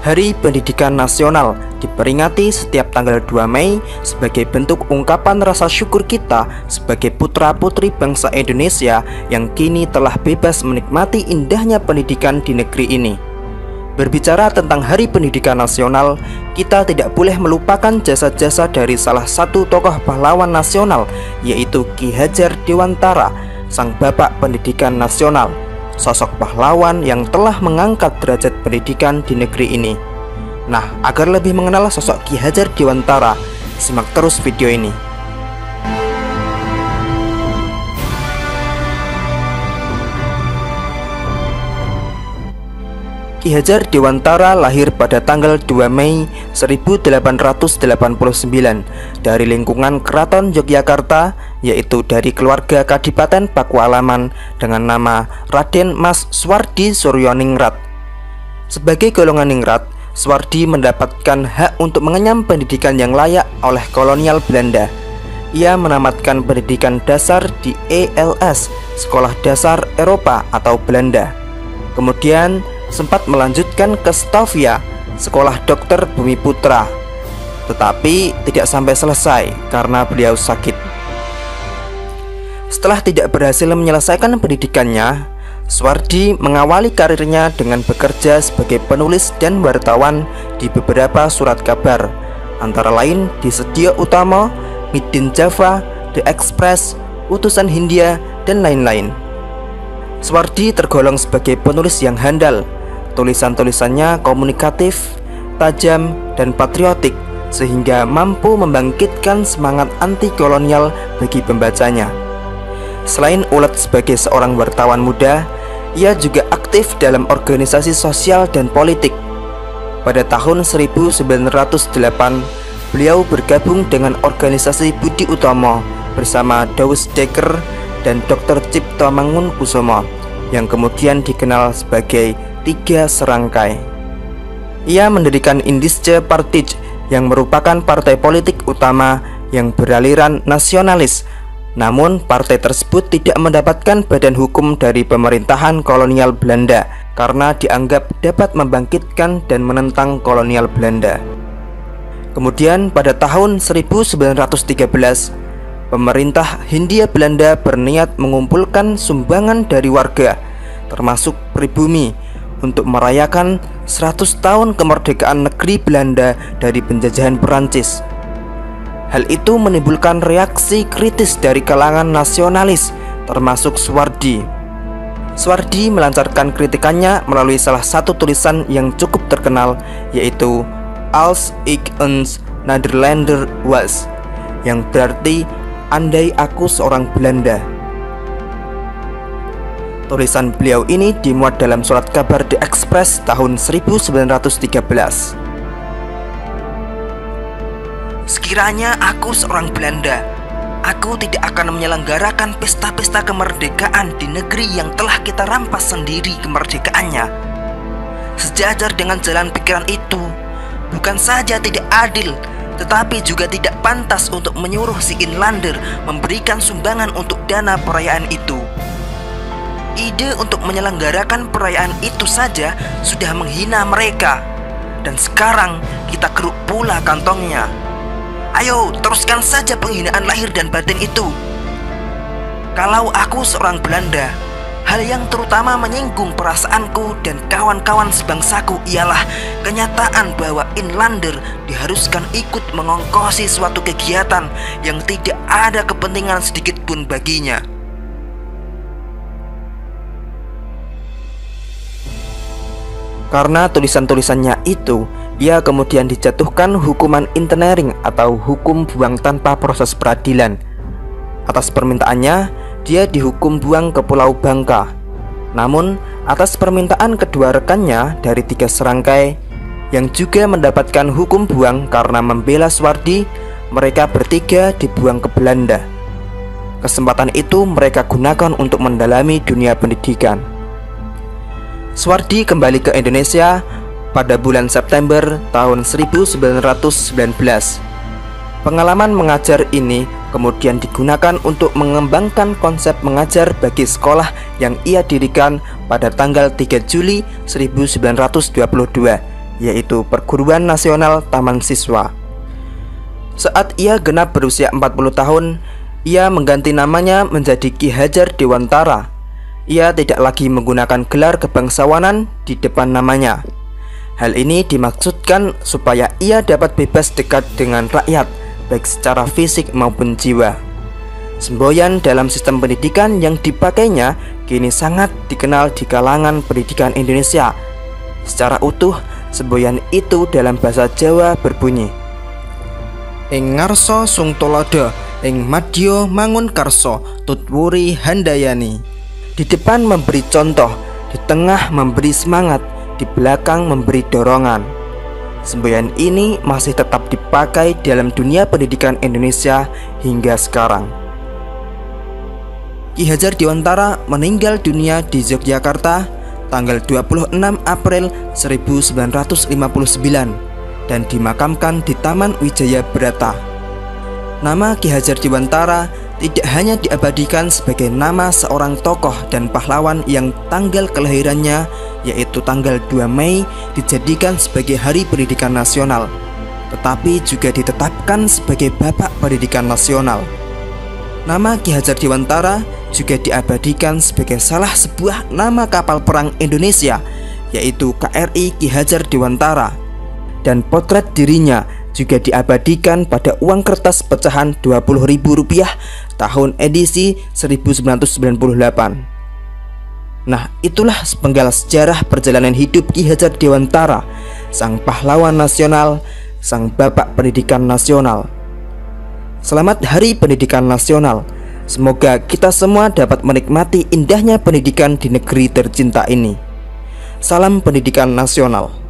Hari Pendidikan Nasional diperingati setiap tanggal 2 Mei sebagai bentuk ungkapan rasa syukur kita sebagai putra-putri bangsa Indonesia yang kini telah bebas menikmati indahnya pendidikan di negeri ini. Berbicara tentang Hari Pendidikan Nasional, kita tidak boleh melupakan jasa-jasa dari salah satu tokoh pahlawan nasional, yaitu Ki Hajar Dewantara, sang bapak pendidikan nasional. Sosok pahlawan yang telah mengangkat derajat pendidikan di negeri ini. Nah, agar lebih mengenal sosok Ki Hajar Dewantara, simak terus video ini. Ki Hajar Dewantara lahir pada tanggal 2 Mei 1889 dari lingkungan Keraton Yogyakarta, yaitu dari keluarga Kadipaten Pakualaman dengan nama Raden Mas Suwardi Suryaningrat. Sebagai golongan ningrat, Suwardi mendapatkan hak untuk mengenyam pendidikan yang layak oleh kolonial Belanda. Ia menamatkan pendidikan dasar di ELS, Sekolah Dasar Eropa atau Belanda. Kemudian sempat melanjutkan ke Stavia, Sekolah Dokter Bumi Putra, tetapi tidak sampai selesai karena beliau sakit. Setelah tidak berhasil menyelesaikan pendidikannya, Suwardi mengawali karirnya dengan bekerja sebagai penulis dan wartawan di beberapa surat kabar, antara lain di Sedia Utama, Midin Java, The Express, Utusan Hindia, dan lain-lain. Suwardi tergolong sebagai penulis yang handal. Tulisan-tulisannya komunikatif, tajam, dan patriotik, sehingga mampu membangkitkan semangat anti-kolonial bagi pembacanya. Selain ulet sebagai seorang wartawan muda, ia juga aktif dalam organisasi sosial dan politik. Pada tahun 1908, beliau bergabung dengan organisasi Budi Utomo bersama Dawes Dekker dan Dr. Cipto Mangunkusumo, yang kemudian dikenal sebagai Tiga Serangkai. Ia mendirikan Indische Partij yang merupakan partai politik utama yang beraliran nasionalis. Namun partai tersebut tidak mendapatkan badan hukum dari pemerintahan kolonial Belanda karena dianggap dapat membangkitkan dan menentang kolonial Belanda. Kemudian pada tahun 1913, pemerintah Hindia Belanda berniat mengumpulkan sumbangan dari warga, termasuk pribumi, untuk merayakan 100 tahun kemerdekaan negeri Belanda dari penjajahan Perancis. Hal itu menimbulkan reaksi kritis dari kalangan nasionalis, termasuk Suwardi. Suwardi melancarkan kritikannya melalui salah satu tulisan yang cukup terkenal, yaitu Als ik eens Nederlander was, yang berarti andai aku seorang Belanda. Tulisan beliau ini dimuat dalam surat kabar The Express tahun 1913. Sekiranya aku seorang Belanda, aku tidak akan menyelenggarakan pesta-pesta kemerdekaan di negeri yang telah kita rampas sendiri kemerdekaannya. Sejajar dengan jalan pikiran itu, bukan saja tidak adil, tetapi juga tidak pantas untuk menyuruh si Inlander memberikan sumbangan untuk dana perayaan itu. Ide untuk menyelenggarakan perayaan itu saja sudah menghina mereka, dan sekarang kita keruk pula kantongnya. Ayo, teruskan saja penghinaan lahir dan batin itu. Kalau aku seorang Belanda, hal yang terutama menyinggung perasaanku dan kawan-kawan sebangsaku ialah kenyataan bahwa Inlander diharuskan ikut mengongkosi suatu kegiatan yang tidak ada kepentingan sedikit pun baginya. Karena tulisan-tulisannya itu, ia kemudian dijatuhkan hukuman internering atau hukum buang tanpa proses peradilan. Atas permintaannya, dia dihukum buang ke Pulau Bangka. Namun, atas permintaan kedua rekannya dari Tiga Serangkai, yang juga mendapatkan hukum buang karena membela Suwardi, mereka bertiga dibuang ke Belanda. Kesempatan itu mereka gunakan untuk mendalami dunia pendidikan. Suwardi kembali ke Indonesia pada bulan September tahun 1919. Pengalaman mengajar ini kemudian digunakan untuk mengembangkan konsep mengajar bagi sekolah yang ia dirikan pada tanggal 3 Juli 1922, yaitu Perguruan Nasional Taman Siswa. Saat ia genap berusia 40 tahun, ia mengganti namanya menjadi Ki Hajar Dewantara. Ia tidak lagi menggunakan gelar kebangsawanan di depan namanya. Hal ini dimaksudkan supaya ia dapat bebas dekat dengan rakyat, baik secara fisik maupun jiwa. Semboyan dalam sistem pendidikan yang dipakainya kini sangat dikenal di kalangan pendidikan Indonesia. Secara utuh, semboyan itu dalam bahasa Jawa berbunyi: Ing ngarsa sung tulodo, ing madya mangun karso, tutwuri handayani. Di depan memberi contoh, di tengah memberi semangat, di belakang memberi dorongan. Semboyan ini masih tetap dipakai dalam dunia pendidikan Indonesia hingga sekarang. Ki Hajar Dewantara meninggal dunia di Yogyakarta tanggal 26 April 1959 dan dimakamkan di Taman Wijaya Brata. Nama Ki Hajar Dewantara tidak hanya diabadikan sebagai nama seorang tokoh dan pahlawan yang tanggal kelahirannya, yaitu tanggal 2 Mei, dijadikan sebagai Hari Pendidikan Nasional, tetapi juga ditetapkan sebagai Bapak Pendidikan Nasional. Nama Ki Hajar Dewantara juga diabadikan sebagai salah sebuah nama kapal perang Indonesia, yaitu KRI Ki Hajar Dewantara, dan potret dirinya juga diabadikan pada uang kertas pecahan Rp20.000 tahun edisi 1998. Nah, itulah sepenggal sejarah perjalanan hidup Ki Hajar Dewantara, sang pahlawan nasional, sang Bapak Pendidikan Nasional. Selamat Hari Pendidikan Nasional. Semoga kita semua dapat menikmati indahnya pendidikan di negeri tercinta ini. Salam pendidikan nasional.